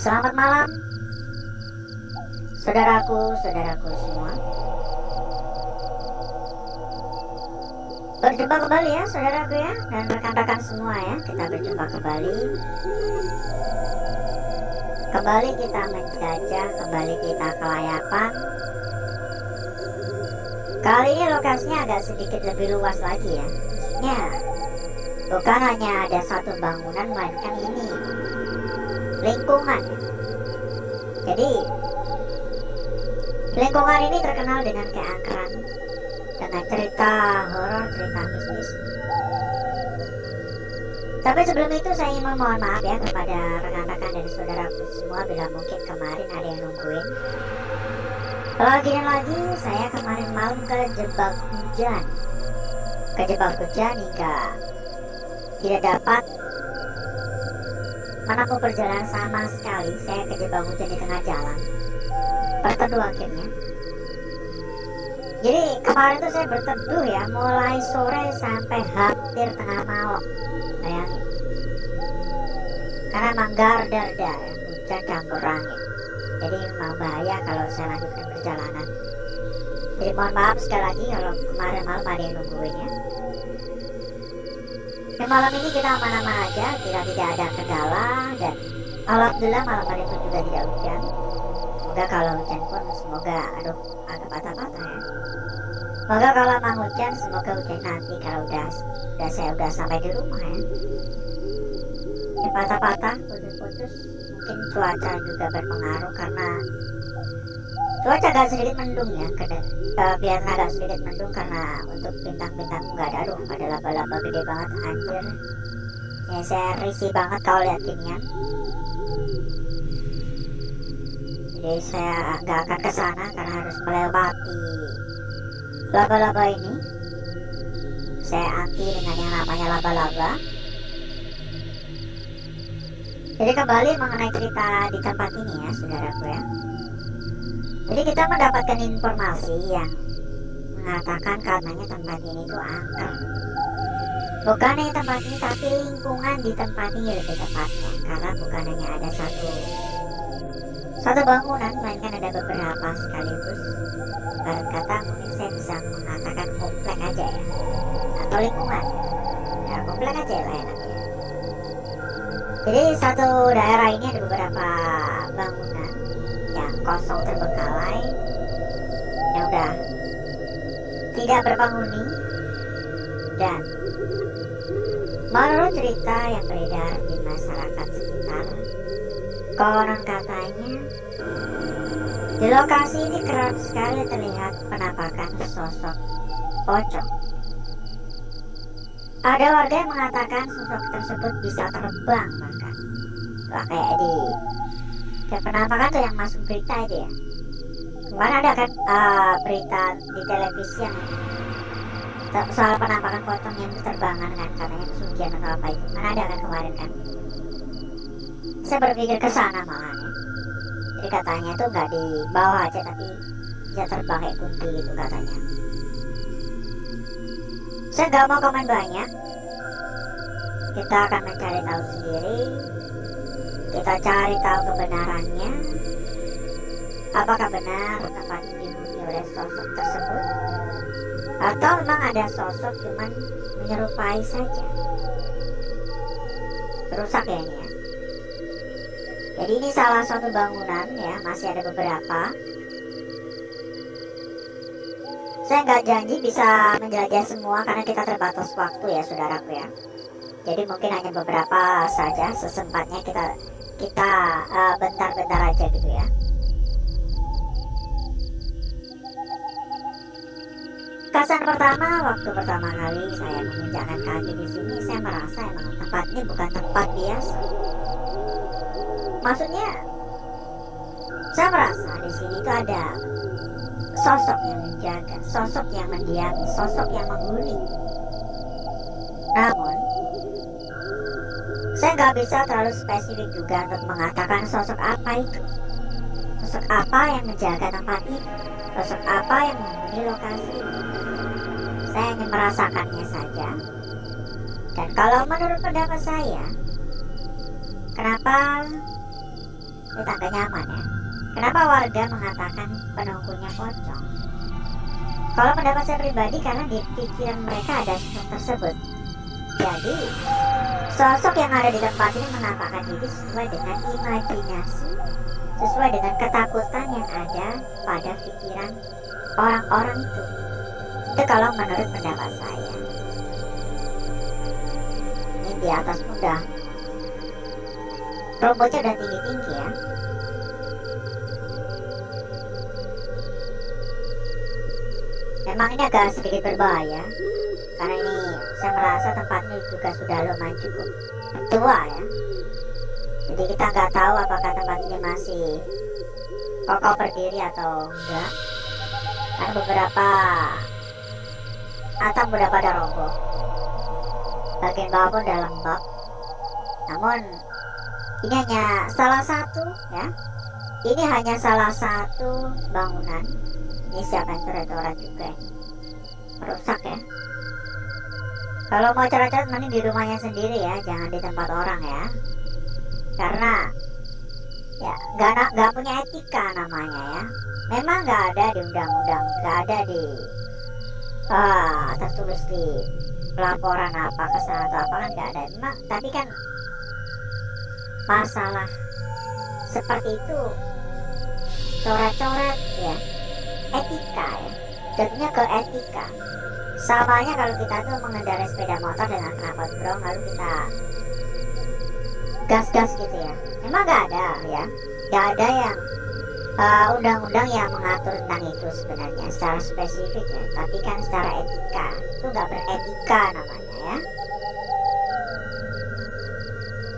Selamat malam, saudaraku semua. Berjumpa kembali ya, saudaraku ya, dan rekan-rekan semua ya. Kita berjumpa kembali. Kembali kita menjajah, kembali kita kelayapan. Kali ini lokasinya agak sedikit lebih luas lagi ya. Maksudnya bukan hanya ada satu bangunan, melainkan ini lingkungan. Jadi lingkungan ini terkenal dengan keangkeran, dengan cerita horor, cerita mistis. Tapi sebelum itu saya ingin memohon maaf ya kepada rekan-rekan dan saudaraku semua bila mungkin kemarin ada yang nungguin. Lagi dan lagi saya kemarin malam kejebak hujan hingga tidak dapat menempuh perjalanan sama sekali. Saya kejebak hujan di tengah jalan, berteduh akhirnya. Jadi kemarin tuh saya berteduh ya, mulai sore sampai hampir tengah malam. Bayangin, karena emang dar-dar ya, hujan campur angin. Jadi memang bahaya kalau saya lanjutkan perjalanan. Jadi mohon maaf sekali lagi kalau kemarin malam ada yang nungguin ya. Dan malam ini kita aman-aman aja, kita tidak ada kendala, dan alhamdulillah malam hari pun juga tidak hujan. Semoga kalau hujan pun semoga agak patah-patah ya. Semoga kalau mau hujan, semoga hujan nanti kalau saya udah sampai di rumah ya. Ini patah-patah, putus-putus. Mungkin cuaca juga berpengaruh karena cuaca agak sedikit mendung ya. Biar agak sedikit mendung karena untuk bintang-bintang nggak ada. Aduh, ada laba-laba gede banget, anjir. Ya saya risih banget kalau lihat ginian. Jadi saya nggak akan kesana karena harus melewati laba-laba ini. Saya anti dengan yang namanya laba-laba. Jadi kembali mengenai cerita di tempat ini ya, saudaraku ya. Jadi kita mendapatkan informasi yang mengatakan katanya tempat ini tuh angker. Bukan hanya tempat ini, tapi lingkungan di tempat ini lebih tepatnya. Karena bukan hanya ada satu bangunan, melainkan ada beberapa sekaligus. Barat kata mungkin saya bisa mengatakan komplek aja ya, atau lingkungan. Ya komplek aja lah enaknya. Jadi satu daerah ini ada beberapa bangunan yang kosong terbengkalai, yang udah tidak berpenghuni. Dan menurut cerita yang beredar di masyarakat sekitar, konon katanya di lokasi ini kerap sekali terlihat penampakan sosok pocong. Ada warga yang mengatakan sosok tersebut bisa terbang bahkan. Wah, kayak penampakan tuh yang masuk berita itu ya. Kemarin ada kan berita di televisi yang soal penampakan pocong yang berterbangan kan, katanya kesugihan atau apa itu. Mana ada kan kemarin kan. Saya berpikir ke sana malahnya. Jadi katanya itu nggak di bawah aja tapi bisa terbang kayak kunti gitu katanya. Saya nggak mau komen banyak. Kita akan mencari tahu sendiri. Kita cari tahu kebenarannya. Apakah benar tempat ini dihuni oleh sosok tersebut, atau memang ada sosok cuman menyerupai saja. Rusak ya ini ya. Jadi ini salah satu bangunan ya, masih ada beberapa. Saya nggak janji bisa menjelajah semua karena kita terbatas waktu ya, saudaraku ya. Jadi mungkin hanya beberapa saja, sesempatnya kita bentar-bentar aja gitu ya. Kesan pertama, waktu pertama kali saya menginjakkan kaki di sini, saya merasa emang tempat ini bukan tempat biasa. Maksudnya, saya merasa di sini tuh ada sosok yang menjaga, sosok yang mendiami, sosok yang menghuni. Namun, saya nggak bisa terlalu spesifik juga untuk mengatakan sosok apa itu. Sosok apa yang menjaga tempat ini, sosok apa yang menghuni lokasi ini. Saya hanya merasakannya saja. Dan kalau menurut pendapat saya, kenapa Ini tanda nyaman ya. Kenapa warga mengatakan penunggunya pocong? Kalau pendapat saya pribadi, karena di pikiran mereka ada sosok tersebut. Jadi sosok yang ada di tempat ini menampakkan diri sesuai dengan imajinasi, sesuai dengan ketakutan yang ada pada pikiran orang-orang itu. Itu kalau menurut pendapat saya. Ini di atas udah rumputnya udah tinggi-tinggi ya. Memang ini agak sedikit berbahaya, karena ini saya merasa tempat ini juga sudah lumayan cukup tua ya. Jadi kita nggak tahu apakah tempat ini masih kokoh berdiri atau enggak. Karena beberapa atap udah pada roboh, bagian bawah pun udah lembab. Namun ini hanya salah satu ya. Ini hanya salah satu bangunan. Ini siapa yang coret-coret juga ini, merusak ya. Kalau mau coret-coret mending di rumahnya sendiri ya, jangan di tempat orang ya. Karena ya nggak punya etika namanya ya. Memang nggak ada di undang-undang, nggak ada di tertulis di laporan apa kesalahan atau apa, kan nggak ada. Memang, tapi kan masalah seperti itu coret-coret ya, etika ya, jadinya ke etika. Samanya kalau kita tuh mengendarai sepeda motor dengan knalpot brong lalu kita gas-gas gitu ya. Memang nggak ada ya, nggak ada yang undang-undang yang mengatur tentang itu sebenarnya secara spesifik ya. Tapi kan secara etika itu nggak beretika namanya ya.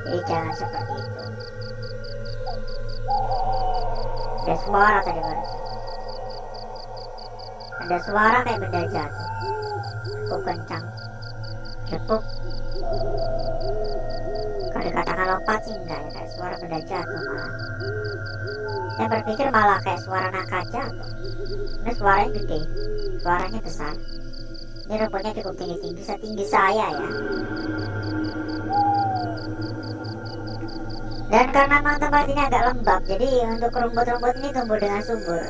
Jadi jangan seperti itu. Ada suara tadi baru. Ada suara kayak benda jatuh, cukup kencang, cukup. Kalau dikatakan lompat sih enggak ya, kayak suara benda jatuh malah. Saya berpikir malah kayak suara naga jatuh. Ini suaranya gede, suaranya besar. Ini rumputnya cukup tinggi-tinggi, setinggi saya ya. Dan karena memang tempat ini agak lembab, jadi untuk rumput-rumput ini tumbuh dengan subur.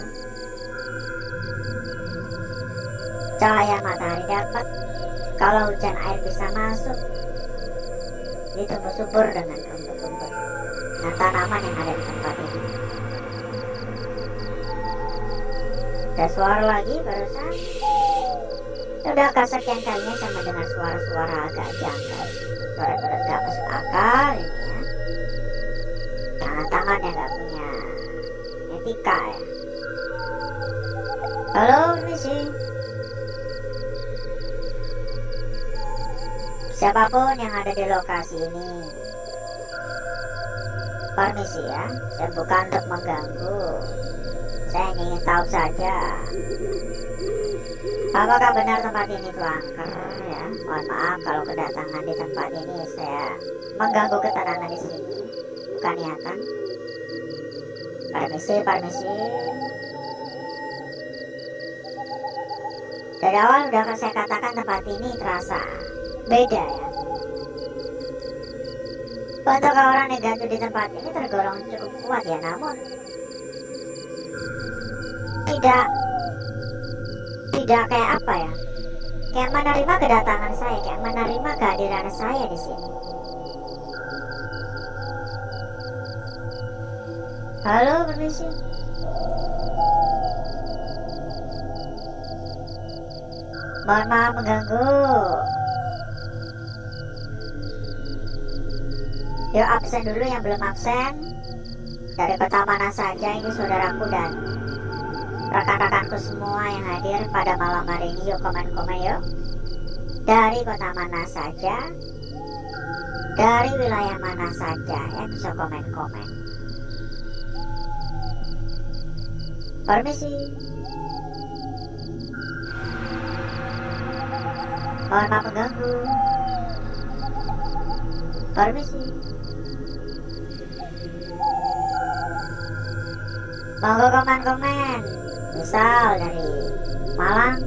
Cahaya matahari dapat, kalau hujan air bisa masuk. Jadi tumbuh subur dengan rumput-rumput dan tanaman yang ada di tempat ini. Ada suara lagi barusan. Sudah kesekian kalinya sama dengan suara-suara agak janggal. Suara-suara gak masuk akal ini ya. Tangan-tangan yang gak punya etika ya. Halo, permisi. Siapapun yang ada di lokasi ini, permisi ya, saya bukan untuk mengganggu. Saya ingin tahu saja, apakah benar tempat ini tuh angker ya. Mohon maaf kalau kedatangan di tempat ini saya mengganggu ketenangan di sini, bukan niatan. Permisi, permisi. Dari awal udah saya katakan tempat ini terasa beda ya. Untuk orang negatif di tempat ini tergolong cukup kuat ya, namun tidak kayak apa ya, kayak menerima kedatangan saya, kayak menerima kehadiran saya di sini. Halo, permisi. Mohon maaf mengganggu. Yuk absen dulu yang belum absen. Dari kota mana saja ini saudaraku dan rekan-rekanku semua yang hadir pada malam hari ini, yuk komen-komen yuk. Dari kota mana saja, dari wilayah mana saja ya, bisa komen-komen. Permisi. Mohon maaf mengganggu. Permisi. Monggo komen-komen. Misal dari Malang,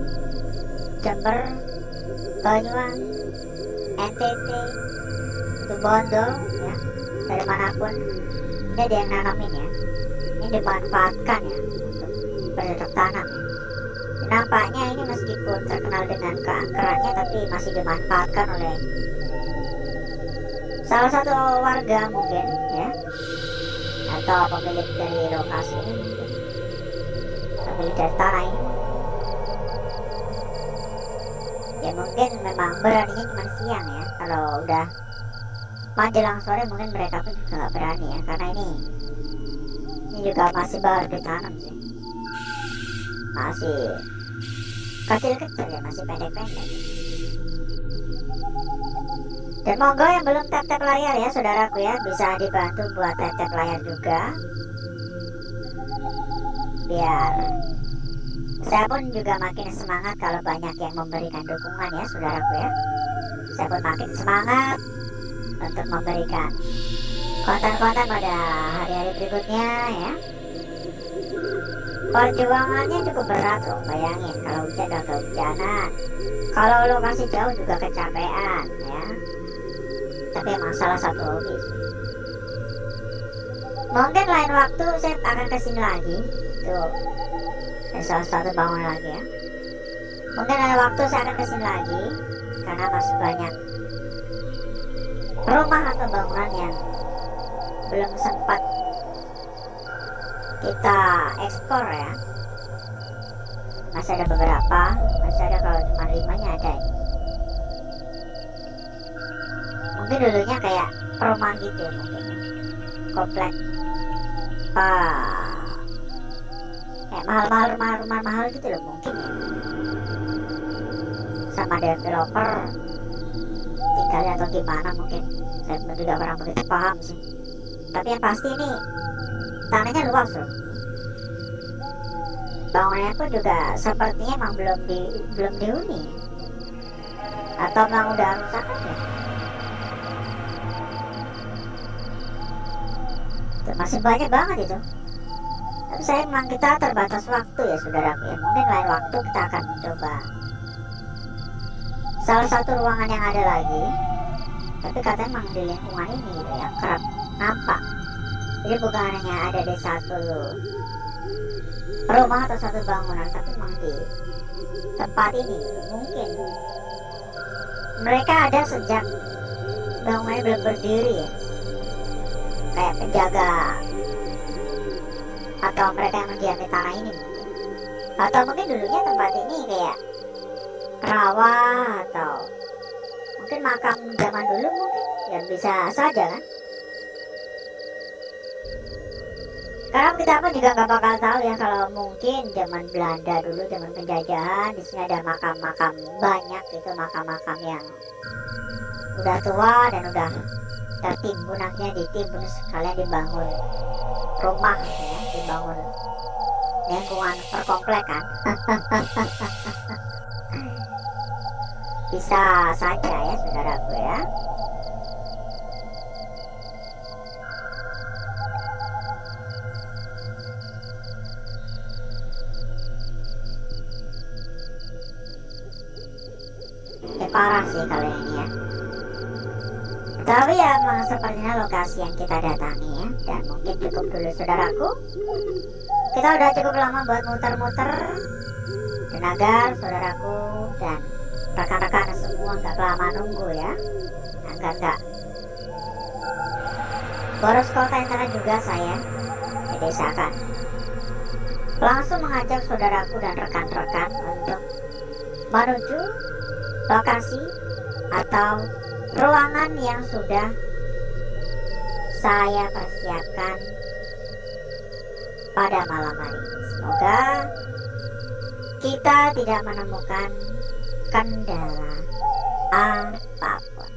Jember, Banyuwangi, NTT, Tubondo ya, dari manapun Ini ada yang nanamin ya. Ini dimanfaatkan ya untuk bercocok tanam ya. Nampaknya ini meskipun terkenal dengan keangkerannya, tapi masih dimanfaatkan oleh salah satu warga mungkin ya, atau pemilik dari lokasi ini mungkin, pemilik dari tanah ini ya, mungkin memang beraninya cuma siang ya. Kalau udah menjelang sore mungkin mereka pun juga nggak berani ya, karena ini juga masih baru ditanam sih, masih kecil-kecil ya, masih pendek-pendek. Dan monggo yang belum tap-tap layar ya saudaraku ya, bisa dibantu buat tap-tap layar juga, biar saya pun juga makin semangat kalau banyak yang memberikan dukungan ya saudaraku ya. Saya pun makin semangat untuk memberikan konten-konten pada hari-hari berikutnya ya. Perjuangannya cukup berat loh, bayangin kalau hujan udah kehujanan, kalau lokasi jauh juga kecapean ya. Tapi emang salah satu hobi. Mungkin lain waktu saya akan kesini lagi tuh, salah satu bangun lagi ya. Mungkin lain waktu saya akan kesini lagi, karena masih banyak rumah atau bangunan yang belum sempat kita ekspor ya. Masih ada beberapa, masih ada, kalau cuma 5-nya ada ini. Mungkin dulunya kayak perumahan gitu ya, mungkin ya, komplek kayak rumah mahal gitu loh mungkin ya, sama developer tinggalnya atau gimana mungkin. Saya juga kurang begitu paham sih, tapi yang pasti ini tanahnya luas loh. Bangunannya pun juga sepertinya emang belum dihuni, atau memang udah rusak aja. Masih banyak banget itu. Tapi saya memang, kita terbatas waktu ya saudaraku ya. Mungkin lain waktu kita akan mencoba salah satu ruangan yang ada lagi, tapi katanya memang di lingkungan ini gitu, yang kerap nampak. Jadi bukan hanya ada di satu rumah atau satu bangunan, tapi memang di tempat ini gitu. Mungkin mereka ada sejak bangunannya belum berdiri ya, kayak penjaga atau mereka yang mendiami tanah ini mungkin. Atau mungkin dulunya tempat ini kayak rawa, atau mungkin makam zaman dulu mungkin ya, bisa saja kan. Karena kita pun juga nggak bakal tahu ya, kalau mungkin zaman Belanda dulu, zaman penjajahan, di sini ada makam-makam banyak gitu, makam-makam yang udah tua dan udah tertimbun, akhirnya ditimbun sekalian dibangun rumah gitu ya, dibangun lingkungan perkomplekan. Bisa saja ya saudaraku ya. Parah sih kalau ini ya. Tapi ya memang sepertinya lokasi yang kita datangi ya. Dan mungkin cukup dulu saudaraku. Kita udah cukup lama buat muter-muter. Dan agar saudaraku dan rekan-rekan semua gak kelamaan nunggu ya, agar gak boros kota internet juga saya. Jadi saya akan langsung mengajak saudaraku dan rekan-rekan untuk menuju lokasi atau ruangan yang sudah saya persiapkan pada malam hari ini. Semoga kita tidak menemukan kendala apapun.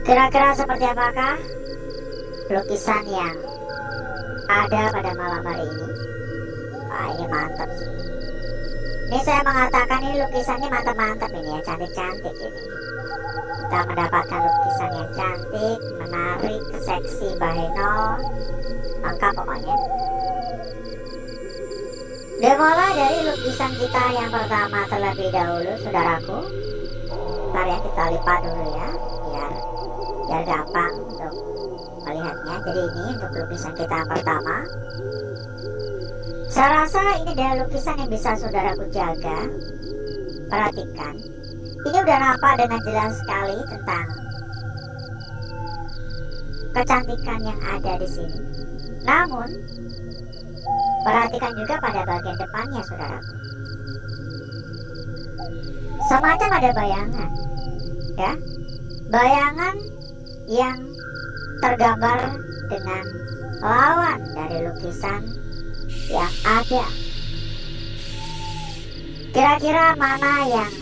Kira-kira seperti apakah lukisan yang ada pada malam hari ini? Ini mantap sih. Ini saya mengatakan ini lukisannya mantap-mantap ini ya, cantik-cantik ini. Kita mendapatkan lukisan yang cantik, menarik, seksi, baheno, lengkap pokoknya. Dimulai dari lukisan kita yang pertama terlebih dahulu, saudaraku. Ntar ya, kita lipat dulu ya, biar gampang untuk melihatnya. Jadi ini untuk lukisan kita yang pertama. Saya rasa ini adalah lukisan yang bisa saudaraku jaga. Perhatikan, ini udah nampak dengan jelas sekali tentang kecantikan yang ada di sini. Namun, perhatikan juga pada bagian depannya, saudaraku. Semacam ada bayangan, ya, bayangan yang tergambar dengan lawan dari lukisan yang ada. Kira-kira mana yang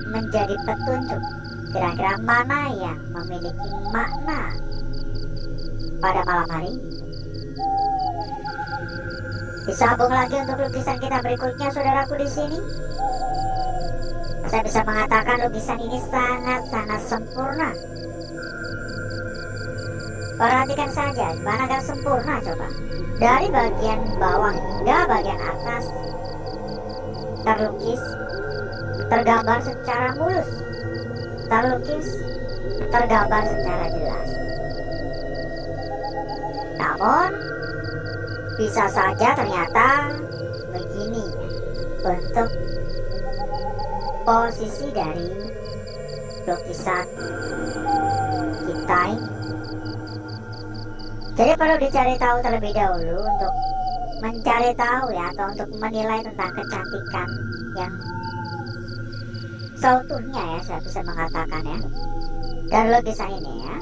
menjadi petunjuk? Kira-kira mana yang memiliki makna pada malam hari ini? Disambung lagi untuk lukisan kita berikutnya, saudaraku. Di sini saya bisa mengatakan lukisan ini sangat-sangat sempurna. Perhatikan saja, mana gak sempurna coba. Dari bagian bawah hingga bagian atas terlukis, tergambar secara mulus, terlukis, tergambar secara jelas. Namun bisa saja ternyata begini bentuk posisi dari lukisan kita ini. Jadi perlu dicari tahu terlebih dahulu untuk mencari tahu ya, atau untuk menilai tentang kecantikan yang seutuhnya ya, saya bisa mengatakan ya, dari lukisan ini ya.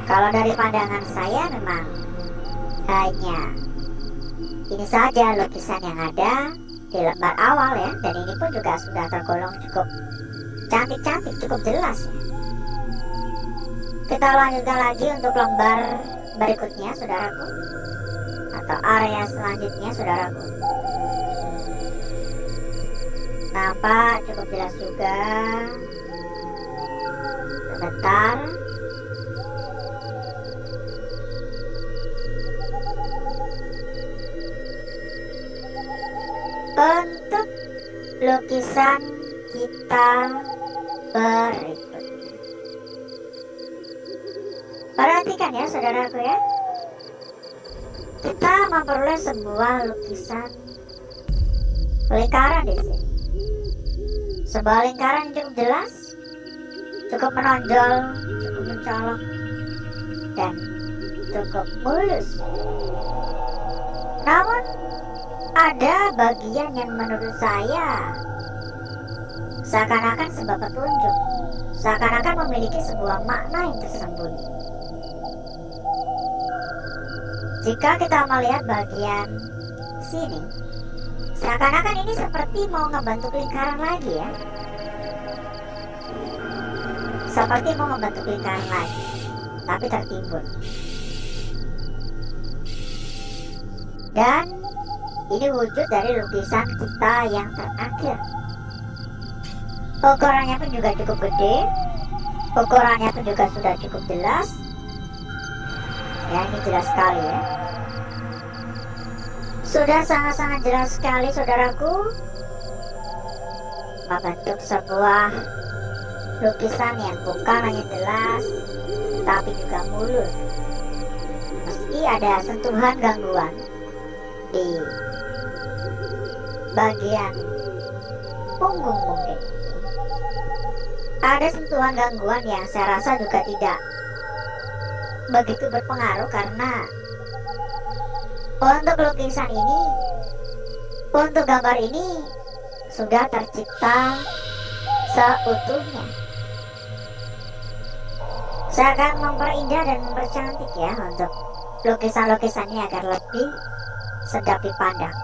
Kalau dari pandangan saya memang hanya ini saja lukisan yang ada di lembar awal ya, dan ini pun juga sudah tergolong cukup cantik-cantik, cukup jelas ya. Kita lanjutkan lagi untuk lembar berikutnya, saudaraku, atau area selanjutnya, saudaraku. Nampak cukup jelas juga. Sebentar. Untuk lukisan kita berikutnya, perhatikan ya, saudaraku ya. Kita memperoleh sebuah lukisan lingkaran di sini. Sebuah lingkaran yang cukup jelas, cukup menonjol, cukup mencolok, dan cukup mulus. Namun ada bagian yang menurut saya seakan-akan sebuah petunjuk, seakan-akan memiliki sebuah makna yang tersembunyi. Jika kita melihat bagian sini, seakan-akan ini seperti mau ngebentuk lingkaran lagi ya, seperti mau ngebentuk lingkaran lagi, tapi tertimbun. Dan ini wujud dari lukisan kita yang terakhir. Ukurannya pun juga cukup gede, ukurannya pun juga sudah cukup jelas. Ya, ini jelas sekali ya. Sudah sangat-sangat jelas sekali, saudaraku, membentuk sebuah lukisan yang bukan hanya jelas, tapi juga mulus. Meski ada sentuhan gangguan di bagian punggung mungkin. Ada sentuhan gangguan yang saya rasa juga tidak begitu berpengaruh, karena untuk lukisan ini, untuk gambar ini sudah tercipta seutuhnya. Saya akan memperindah dan mempercantik ya untuk lukisan-lukisannya agar lebih sedap dipandang.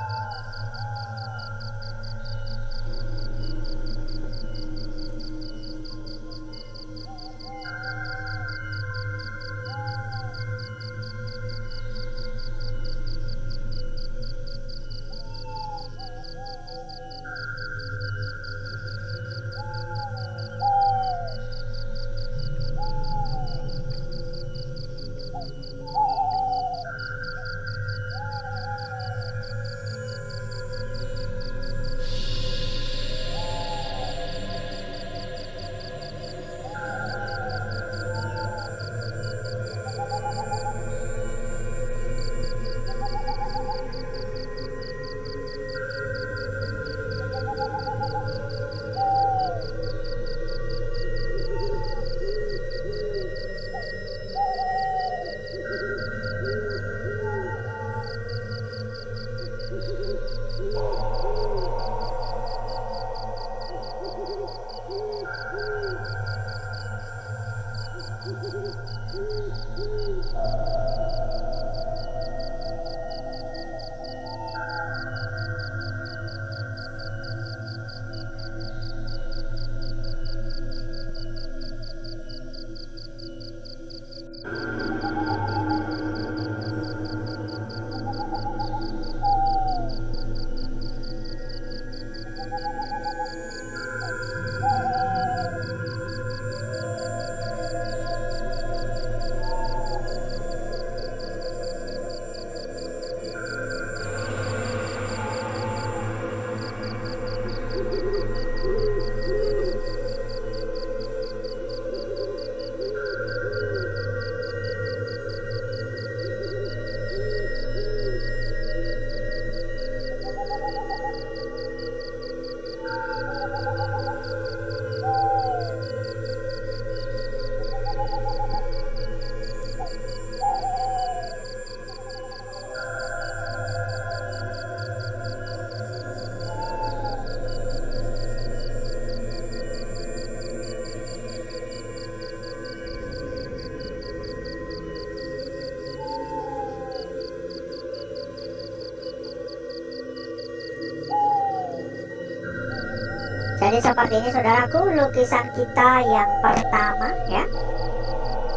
Jadi seperti ini saudaraku lukisan kita yang pertama ya.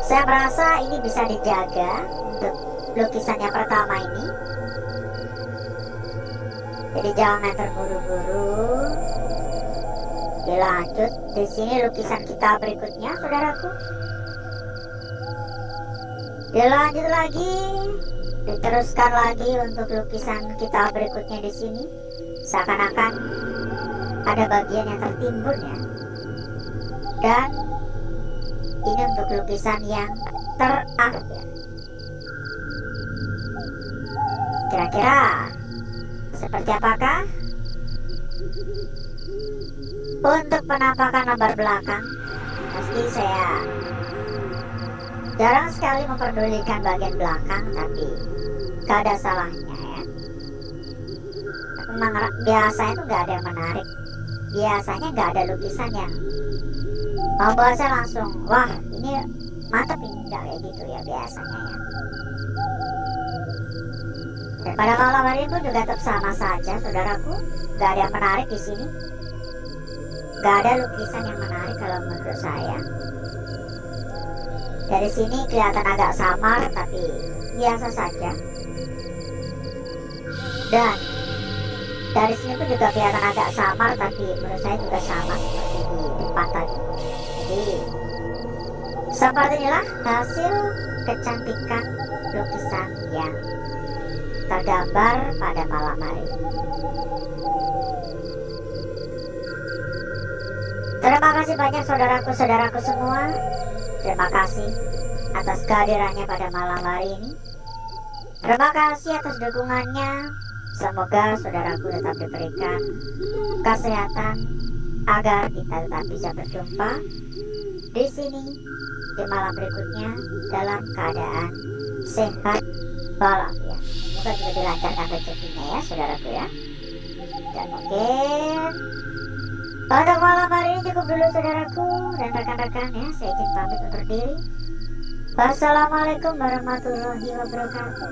Saya merasa ini bisa dijaga untuk lukisan yang pertama ini. Jadi jangan terburu-buru. Dilanjut di sini lukisan kita berikutnya saudaraku. Dilanjut lagi, diteruskan lagi untuk lukisan kita berikutnya di sini. Seakan-akan ada bagian yang tertimbun ya. Dan ini untuk lukisan yang terakhir. Kira-kira seperti apakah untuk penampakan lembar belakang? Meski saya jarang sekali memperdulikan bagian belakang, tapi gak ada salahnya ya. Memang biasanya tuh gak ada yang menarik. Biasanya gak ada lukisan yang membuat saya langsung wah ini mantap, ini gak kayak gitu ya biasanya ya. Dan pada malam hari pun juga tetap sama saja saudaraku, gak ada yang menarik di sini. Gak ada lukisan yang menarik kalau menurut saya. Dari sini kelihatan agak samar tapi biasa saja. Dan dari sini pun juga kelihatan agak samar tapi menurut saya juga sama seperti di depan tadi. Jadi seperti inilah hasil kecantikan lukisan yang tergambar pada malam hari. Terima kasih banyak saudaraku-saudaraku semua. Terima kasih atas kehadirannya pada malam hari ini. Terima kasih atas dukungannya. Semoga saudaraku tetap diberikan kesehatan agar kita tetap bisa berjumpa di sini di malam berikutnya dalam keadaan sehat walafiat. Semoga juga dilancarkan rezekinya ya saudaraku ya. Dan mungkin pada malam hari ini cukup dulu saudaraku dan rekan-rekan ya. Saya izin pamit undur diri. Wassalamualaikum warahmatullahi wabarakatuh.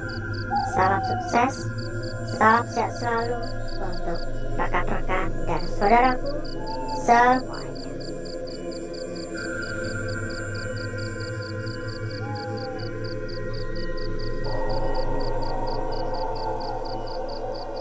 Salam sukses, salam sehat selalu untuk rekan-rekan dan saudaraku semua.